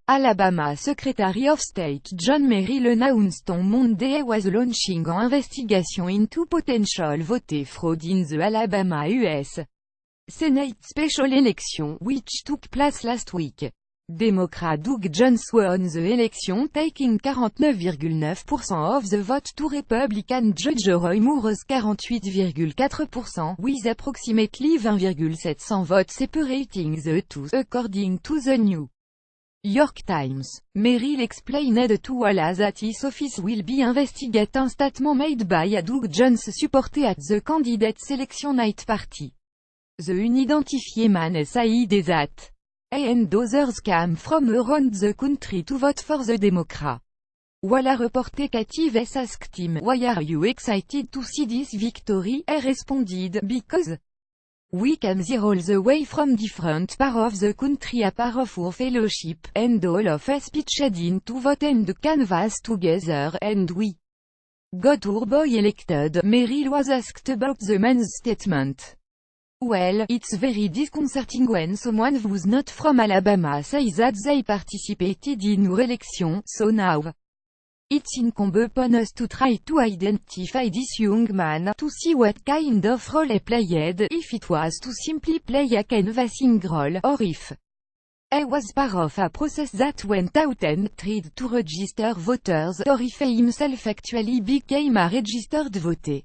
Alabama Secretary of State John Merrill announced on Monday he was launching an investigation into potential voter fraud in the Alabama U.S. Senate special election, which took place last week. Democrat Doug Jones won the election, taking 49,9% of the vote to Republican Judge Roy Moore's 48,4%, with approximately 20,700 votes separating the two, according to the New York Times. Merrill explained to Wallace that his office will be investigating a statement made by a Doug Jones supporter at the candidate selection night party. The unidentified man said that he and others came from around the country to vote for the Democrat. Wallace reported Katie asked him, "Why are you excited to see this victory?" He responded, "Because we came here all the way from different parts of the country a part of our fellowship, and all of us pitched in to vote and canvass together, and we got our boy elected." Merrill was asked about the man's statement. "Well, it's very disconcerting when someone who's not from Alabama says that they participated in our election, so now it's incumbent upon us to try to identify this young man, to see what kind of role he played, if it was to simply play a canvassing role, or if he was part of a process that went out and tried to register voters, or if he himself actually became a registered voter."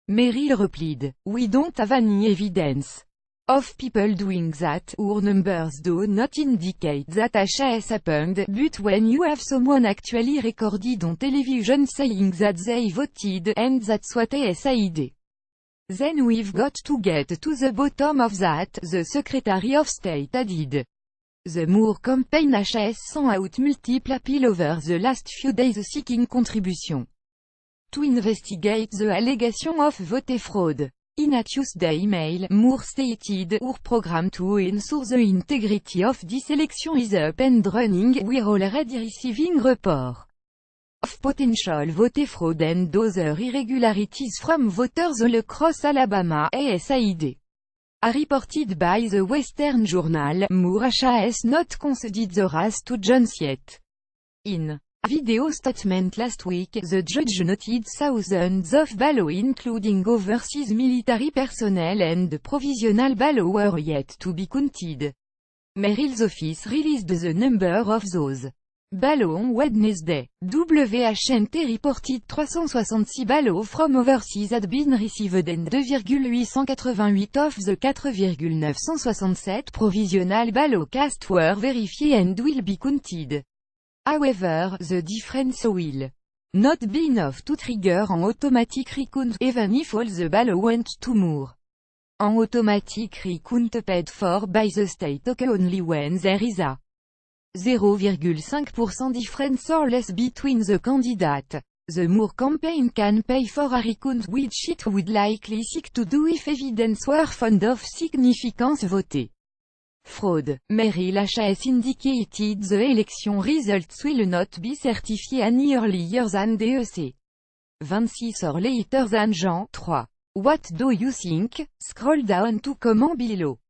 Merrill replied, "We don't have any evidence of people doing that. Our numbers do not indicate that has happened, but when you have someone actually recorded on television saying that they voted, and that's what he said, then we've got to get to the bottom of that," the Secretary of State added. The Moore campaign has sent out multiple appeals over the last few days seeking contributions to investigate the allegation of voter fraud. In a Tuesday email, Moore stated, "Our program to ensure the integrity of this election is up and running. We're already receiving reports of potential voter fraud and other irregularities from voters all across Alabama," he said. Reported by the Western Journal, Moore has not conceded the race to Jones yet. In a video statement last week, the judge noted thousands of ballots including overseas military personnel and provisional ballots were yet to be counted. Merrill's office released the number of those ballots on Wednesday. WHNT reported 366 ballots from overseas had been received and 2,888 of the 4,967 provisional ballots cast were verified and will be counted. However, the difference will not be enough to trigger an automatic recount, even if all the ballots went to Moore. An automatic recount paid for by the state occurs only when there is a 0,5% difference or less between the candidates. The Moore campaign can pay for a recount, which it would likely seek to do if evidence were found of significant voter fraud. Merrill has indicated the election results will not be certified any earlier than DEC 26 or later than Jan. 3. What do you think? Scroll down to comment below.